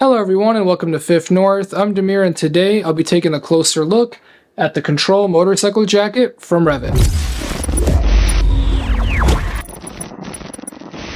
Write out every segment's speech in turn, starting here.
Hello everyone and welcome to Fifth North. I'm Demir and today I'll be taking a closer look at the Control motorcycle jacket from REV'IT.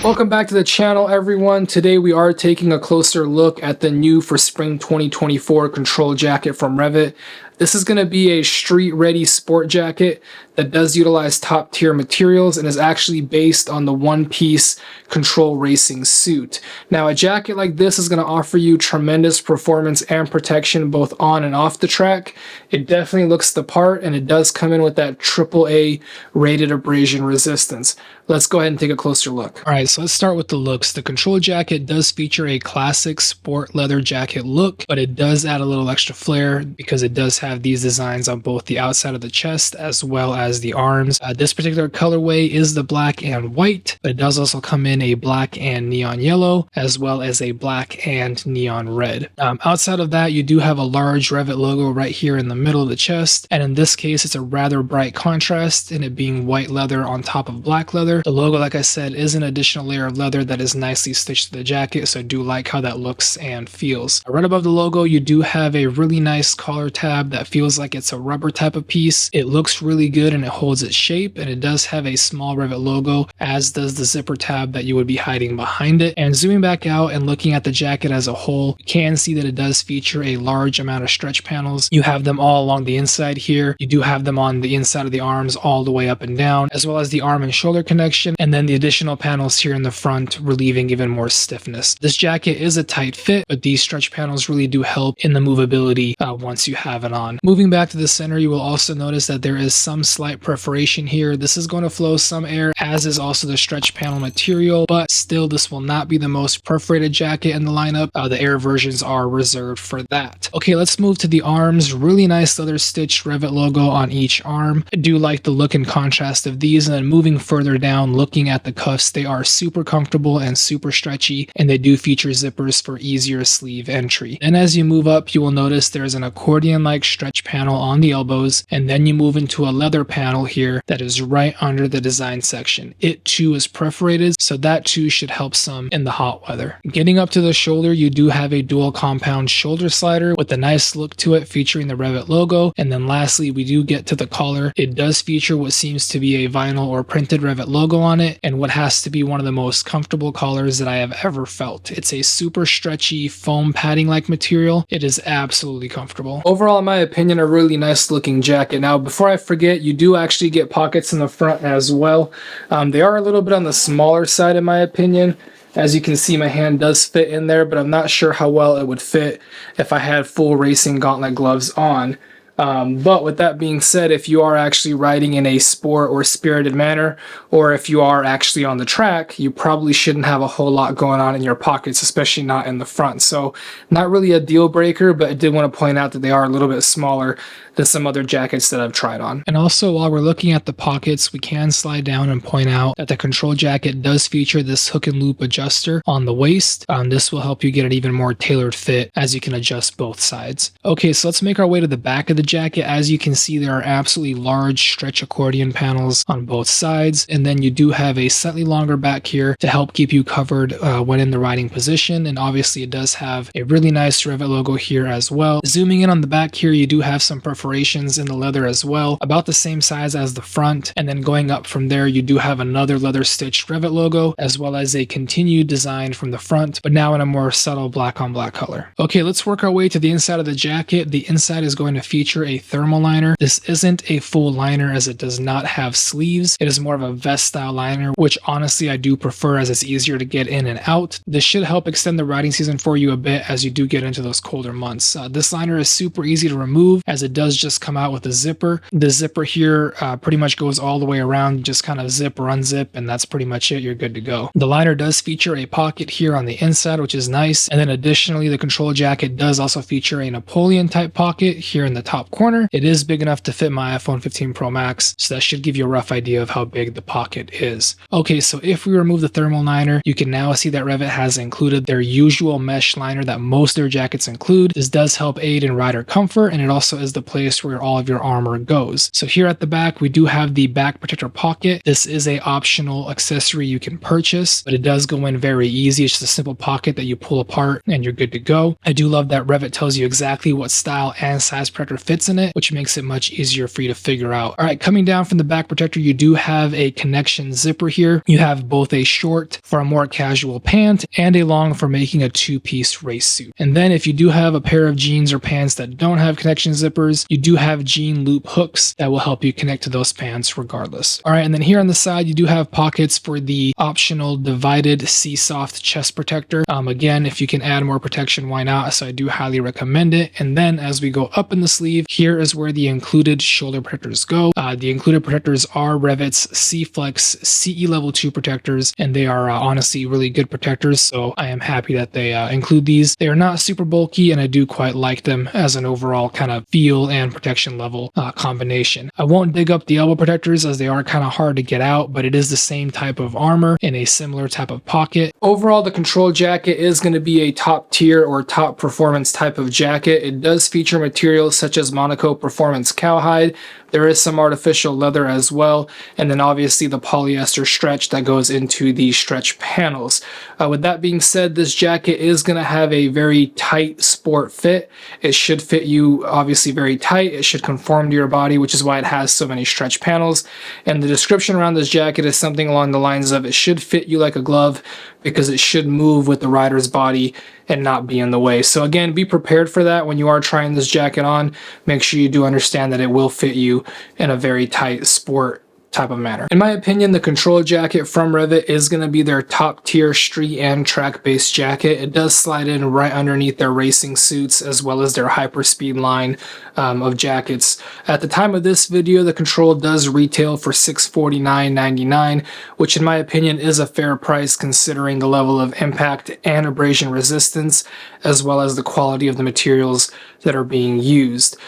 Welcome back to the channel everyone. Today we are taking a closer look at the new for spring 2024 Control jacket from REV'IT. This is going to be a street-ready sport jacket that does utilize top-tier materials and is actually based on the one-piece Control racing suit. Now, a jacket like this is going to offer you tremendous performance and protection both on and off the track. It definitely looks the part, and it does come in with that AAA rated abrasion resistance. Let's go ahead and take a closer look. All right, so let's start with the looks. The Control jacket does feature a classic sport leather jacket look, but it does add a little extra flair because it does have these designs on both the outside of the chest as well as the arms. This particular colorway is the black and white, but it does also come in a black and neon yellow as well as a black and neon red. Outside of that, you do have a large REV'IT logo right here in the middle of the chest, and in this case it's a rather bright contrast in it being white leather on top of black leather. The logo, like I said, is an additional layer of leather that is nicely stitched to the jacket, so I do like how that looks and feels. Right above the logo, you do have a really nice collar tab that feels like it's a rubber type of piece. It looks really good and it holds its shape, and it does have a small REV'IT logo, as does the zipper tab that you would be hiding behind it. And zooming back out and looking at the jacket as a whole, you can see that it does feature a large amount of stretch panels. You have them all along the inside here. You do have them on the inside of the arms all the way up and down, as well as the arm and shoulder connection, and then the additional panels here in the front relieving even more stiffness. This jacket is a tight fit, but these stretch panels really do help in the movability once you have it on. Moving back to the center, you will also notice that there is some slight perforation here. This is going to flow some air, as is also the stretch panel material, but still this will not be the most perforated jacket in the lineup. The air versions are reserved for that. Okay, let's move to the arms. Really nice leather stitched REV'IT logo on each arm. I do like the look and contrast of these, and then moving further down, looking at the cuffs, they are super comfortable and super stretchy, and they do feature zippers for easier sleeve entry. And as you move up, you will notice there's an accordion-like stretch panel on the elbows, and then you move into a leather panel here that is right under the design section. It too is perforated, so that too should help some in the hot weather. Getting up to the shoulder, you do have a dual compound shoulder slider with a nice look to it featuring the REV'IT logo. And then lastly, we do get to the collar. It does feature what seems to be a vinyl or printed REV'IT logo on it, and what has to be one of the most comfortable collars that I have ever felt. It's a super stretchy foam padding like material. It is absolutely comfortable. Overall, in my opinion, a really nice looking jacket. Now, before I forget, you do actually get pockets in the front as well. They are a little bit on the smaller side in my opinion. As you can see, my hand does fit in there, but I'm not sure how well it would fit if I had full racing gauntlet gloves on. But with that being said, if you are actually riding in a sport or spirited manner, or if you are actually on the track, you probably shouldn't have a whole lot going on in your pockets, especially not in the front. So not really a deal breaker, but I did want to point out that they are a little bit smaller than some other jackets that I've tried on. And also, while we're looking at the pockets, we can slide down and point out that the Control jacket does feature this hook and loop adjuster on the waist. This will help you get an even more tailored fit as you can adjust both sides. Okay, so let's make our way to the back of the jacket. As you can see, there are absolutely large stretch accordion panels on both sides, and then you do have a slightly longer back here to help keep you covered when in the riding position. And obviously it does have a really nice REV'IT logo here as well. Zooming in on the back here, you do have some perforations in the leather as well, about the same size as the front, and then going up from there you do have another leather stitched REV'IT logo as well as a continued design from the front, but now in a more subtle black on black color. Okay, let's work our way to the inside of the jacket. The inside is going to feature a thermal liner. This isn't a full liner as it does not have sleeves. It is more of a vest style liner, which honestly I do prefer as it's easier to get in and out. This should help extend the riding season for you a bit as you do get into those colder months. This liner is super easy to remove as it does just come out with a zipper. The zipper here pretty much goes all the way around, just kind of zip or unzip, and that's pretty much it. You're good to go. The liner does feature a pocket here on the inside, which is nice, and then additionally the Control jacket does also feature a Napoleon type pocket here in the top top corner. It is big enough to fit my iPhone 15 Pro Max, so that should give you a rough idea of how big the pocket is. Okay, so if we remove the thermal liner, you can now see that REV'IT has included their usual mesh liner that most of their jackets include. This does help aid in rider comfort, and it also is the place where all of your armor goes. So here at the back, we do have the back protector pocket. This is a optional accessory you can purchase, but it does go in very easy. It's just a simple pocket that you pull apart and you're good to go. I do love that REV'IT tells you exactly what style and size protector fits in it, which makes it much easier for you to figure out. All right, coming down from the back protector, you do have a connection zipper here. You have both a short for a more casual pant and a long for making a two-piece race suit. And then if you do have a pair of jeans or pants that don't have connection zippers, you do have jean loop hooks that will help you connect to those pants regardless. All right, and then here on the side, you do have pockets for the optional divided C-Soft chest protector. Again, if you can add more protection, why not? So I do highly recommend it. And then as we go up in the sleeve, here is where the included shoulder protectors go. The included protectors are REV'IT's C-Flex CE Level 2 protectors, and they are honestly really good protectors, so I am happy that they include these. They are not super bulky, and I do quite like them as an overall kind of feel and protection level combination. I won't dig up the elbow protectors as they are kind of hard to get out, but it is the same type of armor in a similar type of pocket. Overall, the control jacket is going to be a top tier or top performance type of jacket. It does feature materials such as Monaco Performance Cowhide. There is some artificial leather as well, and then obviously the polyester stretch that goes into the stretch panels. With that being said, this jacket is going to have a very tight sport fit. It should fit you obviously very tight. It should conform to your body, which is why it has so many stretch panels. And the description around this jacket is something along the lines of it should fit you like a glove because it should move with the rider's body and not be in the way. So again, be prepared for that when you are trying this jacket on. Make sure you do understand that it will fit you in a very tight sport type of manner. In my opinion, the control jacket from REV'IT is going to be their top tier street and track based jacket. It does slide in right underneath their racing suits as well as their hyperspeed line of jackets. At the time of this video, the control does retail for $649.99, which in my opinion is a fair price considering the level of impact and abrasion resistance as well as the quality of the materials that are being used.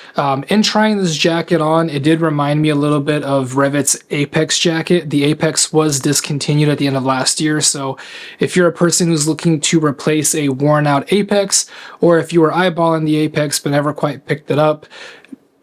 In trying this jacket on, it did remind me a little bit of REV'IT's Apex jacket. The Apex was discontinued at the end of last year, so if you're a person who's looking to replace a worn out Apex, or if you were eyeballing the Apex but never quite picked it up,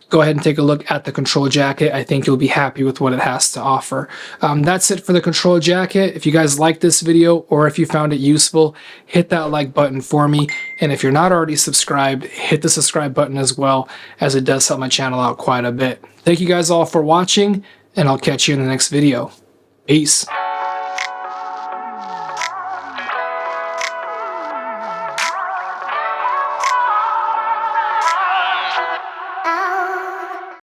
go ahead and take a look at the control jacket. I think you'll be happy with what it has to offer. That's it for the control jacket. If you guys liked this video or if you found it useful, hit that like button for me. And if you're not already subscribed, hit the subscribe button as well, as it does help my channel out quite a bit. Thank you guys all for watching, and I'll catch you in the next video. Peace.